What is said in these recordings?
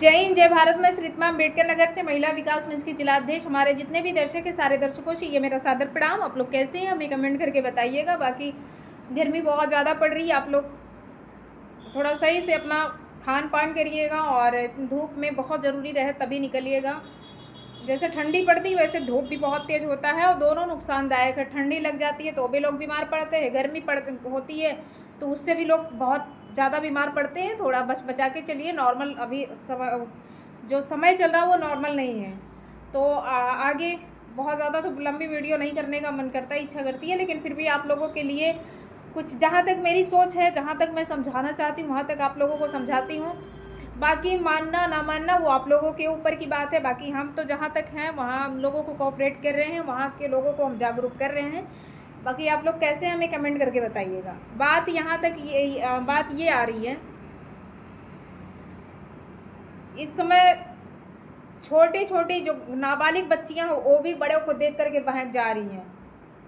जय हिंद जय भारत। मैं श्रीतमा अम्बेडकर नगर से महिला विकास मंच की जिलाध्यक्ष। हमारे जितने भी दर्शक हैं सारे दर्शकों से ये मेरा सादर प्रणाम। आप लोग कैसे हैं हमें कमेंट करके बताइएगा। बाकी गर्मी बहुत ज़्यादा पड़ रही है, आप लोग थोड़ा सही से अपना खान पान करिएगा और धूप में बहुत ज़रूरी रहे तभी निकलिएगा। जैसे ठंडी पड़ती है वैसे धूप भी बहुत तेज़ होता है और दोनों नुकसानदायक है। ठंडी लग जाती है तो भी लोग बीमार पड़ते हैं, गर्मी होती है तो उससे भी लोग बहुत ज़्यादा बीमार पड़ते हैं। थोड़ा बचा के चलिए। नॉर्मल अभी जो समय चल रहा है वो नॉर्मल नहीं है। तो आगे बहुत ज़्यादा तो लंबी वीडियो नहीं करने का मन करता, इच्छा करती है, लेकिन फिर भी आप लोगों के लिए कुछ जहाँ तक मेरी सोच है, जहाँ तक मैं समझाना चाहती हूँ वहाँ तक आप लोगों को समझाती हूँ। बाकी मानना ना मानना वो आप लोगों के ऊपर की बात है। बाकी हम तो जहाँ तक हैं वहाँ हम लोगों को कोऑपरेट कर रहे हैं, वहाँ के लोगों को हम जागरूक कर रहे हैं। बाकी आप लोग कैसे हैं हमें कमेंट करके बताइएगा। बात यहाँ तक बात ये आ रही है, इस समय छोटी छोटी जो नाबालिग बच्चियाँ वो भी बड़ों को देख करके बहक जा रही हैं।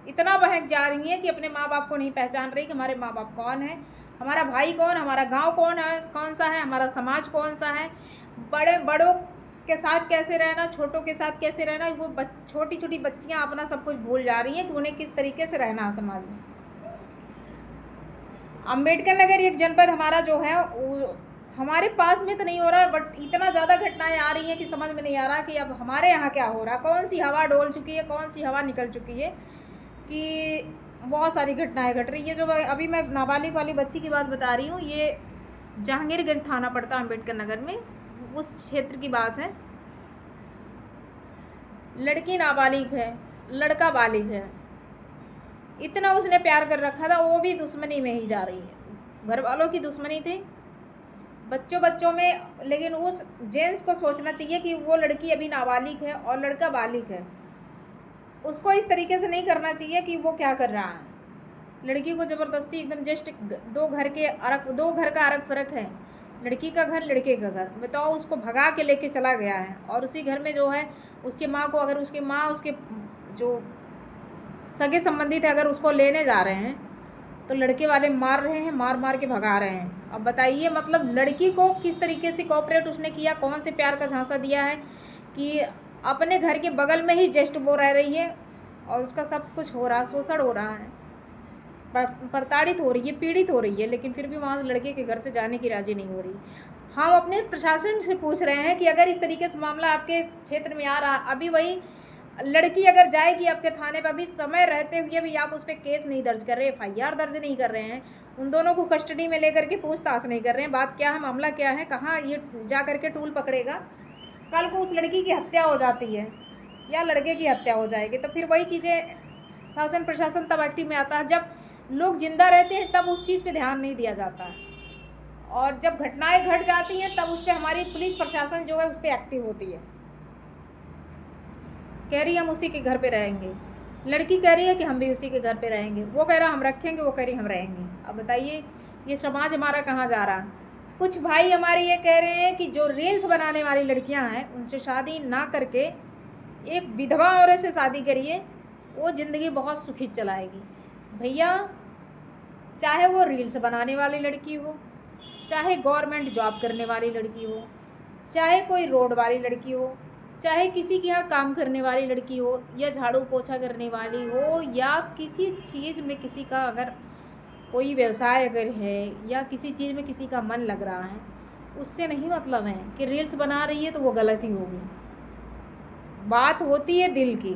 इतना बहक जा रही हैं कि अपने माँ बाप को नहीं पहचान रही कि हमारे माँ बाप कौन है, हमारा भाई कौन, हमारा गांव कौन सा है, हमारा समाज कौन सा है, बड़ों के साथ कैसे रहना, छोटों के साथ कैसे रहना। वो छोटी छोटी बच्चियां अपना सब कुछ भूल जा रही हैं कि उन्हें किस तरीके से रहना है समाज में। अम्बेडकर नगर एक जनपद हमारा जो है हमारे पास में तो नहीं हो रहा, बट इतना ज़्यादा घटनाएं आ रही हैं कि समझ में नहीं आ रहा कि अब हमारे यहाँ क्या हो रहा, कौन सी हवा डोल चुकी है, कौन सी हवा निकल चुकी है कि बहुत सारी घटनाएं घट रही है। जो अभी मैं नाबालिग वाली बच्ची की बात बता रही हूँ, ये जहांगीरगंज थाना पड़ता है अम्बेडकर नगर में, उस क्षेत्र की बात है। लड़की नाबालिग है, लड़का बालिग है, इतना उसने प्यार कर रखा था, वो भी दुश्मनी में ही जा रही है। घर वालों की दुश्मनी थी, बच्चों में। लेकिन उस जेंट्स को सोचना चाहिए कि वो लड़की अभी नाबालिग है और लड़का बालिग है, उसको इस तरीके से नहीं करना चाहिए कि वो क्या कर रहा है। लड़की को ज़बरदस्ती एकदम जस्ट दो घर का अरक फ़र्क है, लड़की का घर लड़के का घर, बताओ, उसको भगा के लेके चला गया है। और उसी घर में जो है उसके माँ को, अगर उसकी माँ उसके जो सगे संबंधित है अगर उसको लेने जा रहे हैं तो लड़के वाले मार रहे हैं, मार के भगा रहे हैं। अब बताइए, मतलब लड़की को किस तरीके से कोऑपरेट उसने किया, कौन से प्यार का झांसा दिया है कि अपने घर के बगल में ही जस्ट वो रह रही है और उसका सब कुछ हो रहा, शोषण हो रहा है, प्रताड़ित हो रही है, पीड़ित हो रही है, लेकिन फिर भी वहाँ लड़के के घर से जाने की राजी नहीं हो रही। हम अपने प्रशासन से पूछ रहे हैं कि अगर इस तरीके से मामला आपके क्षेत्र में आ रहा, अभी वही लड़की अगर जाएगी आपके थाने पर भी समय रहते हुए भी आप उस पर केस नहीं दर्ज कर रहे, FIR दर्ज नहीं कर रहे हैं, उन दोनों को कस्टडी में लेकर के पूछताछ नहीं कर रहे हैं। बात क्या है, मामला क्या है, कहाँ ये जा करके टूल पकड़ेगा। कल को उस लड़की की हत्या हो जाती है या लड़के की हत्या हो जाएगी तो फिर वही चीज़ें शासन प्रशासन तब एक्टिव में आता है। जब लोग जिंदा रहते हैं तब उस चीज़ पे ध्यान नहीं दिया जाता है, और जब घटनाएं घट जाती हैं तब उस पर हमारी पुलिस प्रशासन जो है उस पर एक्टिव होती है। कह रही हम उसी के घर पे रहेंगे, लड़की कह रही है कि हम भी उसी के घर पे रहेंगे, वो कह रहा हम रखेंगे, वो कह रही हम रहेंगे। अब बताइए ये समाज हमारा कहाँ जा रहा है। कुछ भाई हमारे ये कह रहे हैं कि जो रील्स बनाने वाली लड़कियां हैं उनसे शादी ना करके एक विधवा औरत से शादी करिए, वो ज़िंदगी बहुत सुखी चलाएगी। भैया, चाहे वो रील्स बनाने वाली लड़की हो, चाहे गवर्नमेंट जॉब करने वाली लड़की हो, चाहे कोई रोड वाली लड़की हो, चाहे किसी के यहाँ काम करने वाली लड़की हो, या झाड़ू पोछा करने वाली हो, या किसी चीज़ में किसी का अगर कोई व्यवसाय अगर है या किसी चीज़ में किसी का मन लग रहा है, उससे नहीं मतलब है कि रील्स बना रही है तो वो गलत ही होगी। बात होती है दिल की,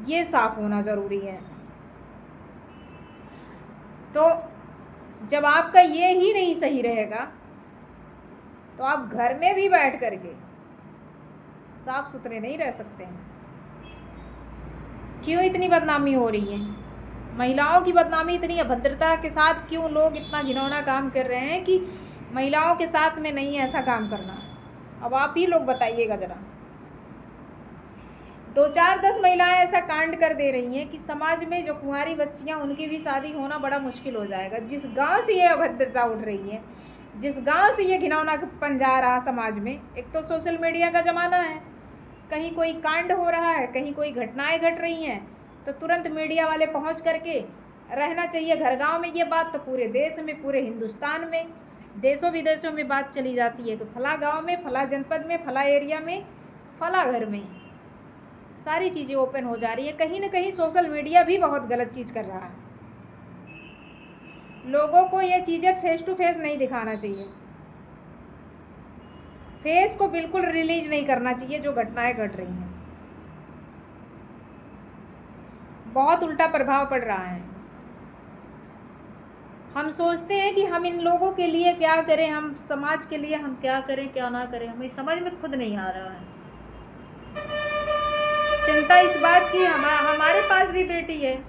ये साफ होना ज़रूरी है। तो जब आपका ये ही नहीं सही रहेगा तो आप घर में भी बैठ करके साफ सुथरे नहीं रह सकते हैं। क्यों इतनी बदनामी हो रही है, महिलाओं की बदनामी इतनी अभद्रता के साथ क्यों लोग इतना घिनौना काम कर रहे हैं कि महिलाओं के साथ में नहीं ऐसा काम करना। अब आप ही लोग बताइएगा ज़रा। 2-4-10 महिलाएं ऐसा कांड कर दे रही हैं कि समाज में जो कुंवारी बच्चियां उनकी भी शादी होना बड़ा मुश्किल हो जाएगा। जिस गांव से ये अभद्रता उठ रही है, जिस गांव से ये घिनौनापन जा रहा समाज में, एक तो सोशल मीडिया का ज़माना है, कहीं कोई कांड हो रहा है, कहीं कोई घटनाएं घट रही हैं तो तुरंत मीडिया वाले पहुंच करके रहना चाहिए घर गांव में ये बात तो पूरे देश में, पूरे हिंदुस्तान में देशों विदेशों में बात चली जाती है कि फला गांव में, फला जनपद में, फला एरिया में, फला घर में सारी चीज़ें ओपन हो जा रही है। कहीं ना कहीं सोशल मीडिया भी बहुत गलत चीज़ कर रहा है। लोगों को ये चीज़ें फेस टू फेस नहीं दिखाना चाहिए, फेस को बिल्कुल रिलीज नहीं करना चाहिए जो घटनाएं घट रही हैं। बहुत उल्टा प्रभाव पड़ रहा है। हम सोचते हैं कि हम इन लोगों के लिए क्या करें, हम समाज के लिए हम क्या करें क्या ना करें, हमें समझ में खुद नहीं आ रहा है। चिंता इस बात की हमारे पास भी बेटी है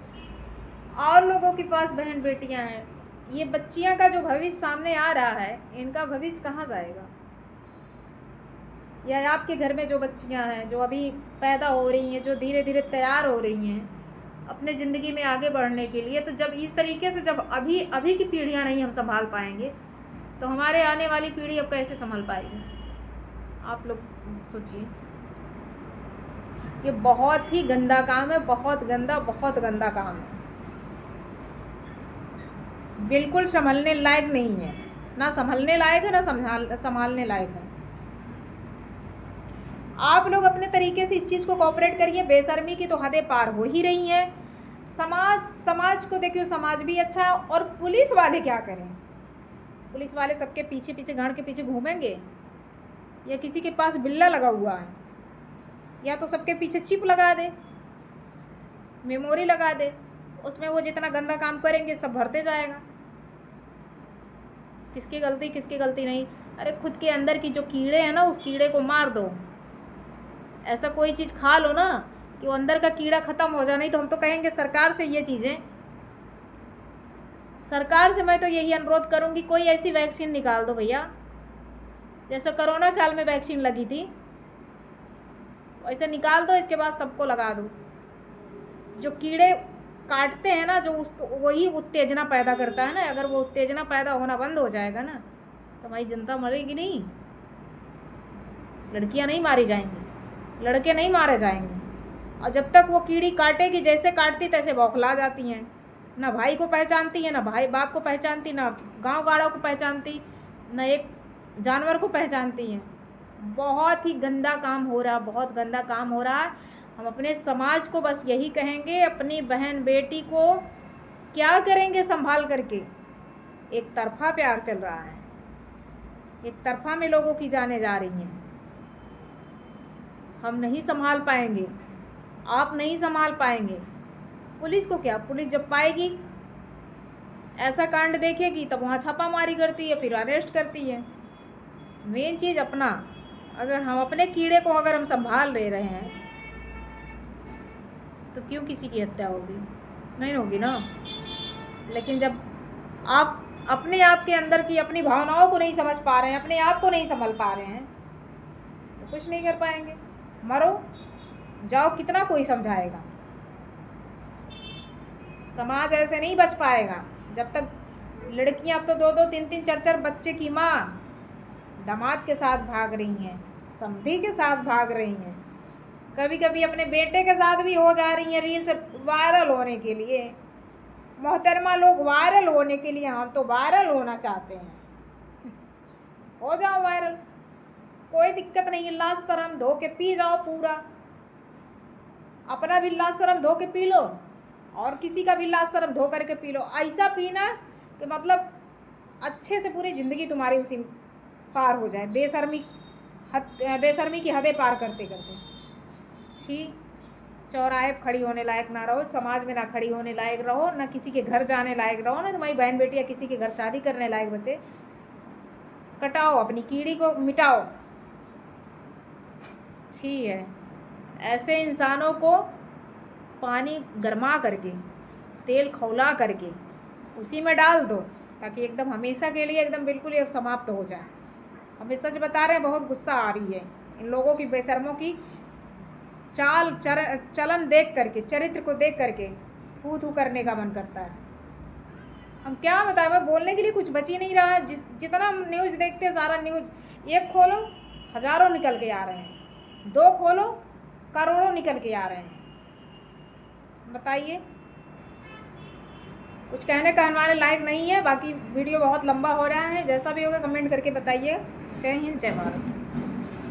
और लोगों के पास बहन बेटियां हैं। ये बच्चियां का जो भविष्य सामने आ रहा है, इनका भविष्य कहाँ जाएगा? या आपके घर में जो बच्चियां हैं जो अभी पैदा हो रही हैं, जो धीरे धीरे तैयार हो रही हैं अपने ज़िंदगी में आगे बढ़ने के लिए, तो जब इस तरीके से जब अभी की पीढ़ियां नहीं हम संभाल पाएंगे तो हमारे आने वाली पीढ़ी अब कैसे संभाल पाएगी? आप लोग सोचिए। ये बहुत ही गंदा काम है, बहुत गंदा काम है। बिल्कुल संभलने लायक नहीं है, ना संभलने लायक है ना संभालने लायक है। आप लोग अपने तरीके से इस चीज़ को कोऑपरेट करिए। बेशर्मी की तो हदें पार हो ही रही हैं। समाज को देखिए, समाज भी अच्छा है। और पुलिस वाले क्या करें? पुलिस वाले सबके पीछे पीछे गाड़ के पीछे घूमेंगे, या किसी के पास बिल्ला लगा हुआ है, या तो सबके पीछे चिप लगा दे, मेमोरी लगा दे, उसमें वो जितना गंदा काम करेंगे सब भरते जाएगा। किसकी गलती नहीं। अरे खुद के अंदर की जो कीड़े हैं ना, उस कीड़े को मार दो। ऐसा कोई चीज़ खा लो ना कि वो अंदर का कीड़ा ख़त्म हो जाए। नहीं तो हम तो कहेंगे सरकार से ये चीज़ें, सरकार से मैं तो यही अनुरोध करूँगी, कोई ऐसी वैक्सीन निकाल दो भैया, जैसे कोरोना काल में वैक्सीन लगी थी वैसे निकाल दो। इसके बाद सबको लगा दो। जो कीड़े काटते हैं ना, जो उसको वही उत्तेजना पैदा करता है ना, अगर वो उत्तेजना पैदा होना बंद हो जाएगा ना तो हमारी जनता मरेगी नहीं। लड़कियां नहीं मारी जाएंगी, लड़के नहीं मारे जाएंगे। और जब तक वो कीड़ी काटेगी, जैसे काटती तैसे बौखला जाती हैं, ना भाई को पहचानती है, ना भाई बाप को पहचानती, ना गांव गाड़ों को पहचानती, ना एक जानवर को पहचानती हैं। बहुत ही गंदा काम हो रहा, बहुत गंदा काम हो रहा है। हम अपने समाज को बस यही कहेंगे, अपनी बहन बेटी को क्या करेंगे संभाल करके। एक तरफा प्यार चल रहा है, एक तरफा में लोगों की जाने जा रही हैं। हम नहीं संभाल पाएंगे, आप नहीं संभाल पाएंगे। पुलिस को क्या, पुलिस जब पाएगी ऐसा कांड देखेगी तब वहाँ छापामारी करती है, फिर अरेस्ट करती है। मेन चीज़ अपना, अगर हम अपने कीड़े को अगर हम संभाल ले रहे हैं तो क्यों किसी की हत्या होगी? नहीं होगी ना। लेकिन जब आप अपने आप के अंदर की अपनी भावनाओं को नहीं समझ पा रहे हैं, अपने आप को नहीं संभाल पा रहे हैं, तो कुछ नहीं कर पाएंगे। मरो जाओ, कितना कोई समझाएगा? समाज ऐसे नहीं बच पाएगा जब तक लड़कियां अब तो 2-2, 3-3, 4-4 बच्चे की माँ दामाद के साथ भाग रही हैं, समधी के साथ भाग रही हैं, कभी कभी अपने बेटे के साथ भी हो जा रही हैं रील से वायरल होने के लिए। मोहतरमा लोग वायरल होने के लिए, हम तो वायरल होना चाहते हैं। हो जाओ वायरल, कोई दिक्कत नहीं है। लाज शर्म धो के पी जाओ पूरा, अपना भी लाज शर्म धो के पी लो और किसी का भी लाज शर्म धो करके पी लो। ऐसा पीना कि मतलब अच्छे से पूरी ज़िंदगी तुम्हारी उसी पार हो जाए, बेशर्मी की हदें पार करते करते। छी, चौराहे पर खड़ी होने लायक ना रहो, समाज में ना खड़ी होने लायक रहो, ना किसी के घर जाने लायक रहो, ना तुम्हारी बहन बेटी या किसी के घर शादी करने लायक बचे। कटाओ, अपनी कीड़ी को मिटाओ। छी है, ऐसे इंसानों को पानी गरमा करके, तेल खौला करके उसी में डाल दो ताकि एकदम हमेशा के लिए एकदम बिल्कुल ये समाप्त हो जाए। हम सच बता रहे हैं, बहुत गुस्सा आ रही है इन लोगों की, बेशर्मों की चलन देख करके, चरित्र को देख करके थू थू करने का मन करता है। हम क्या बताएं, मैं बोलने के लिए कुछ बच ही नहीं रहा है। जितना हम न्यूज़ देखते हैं, सारा न्यूज़ एक खोलो हज़ारों निकल के आ रहे हैं, 2 खोलो करोड़ों निकल के आ रहे हैं। बताइए, कुछ कहने का हमारे लायक नहीं है। बाकी वीडियो बहुत लंबा हो रहा है, जैसा भी होगा कमेंट करके बताइए। जय हिंद, जय भारत।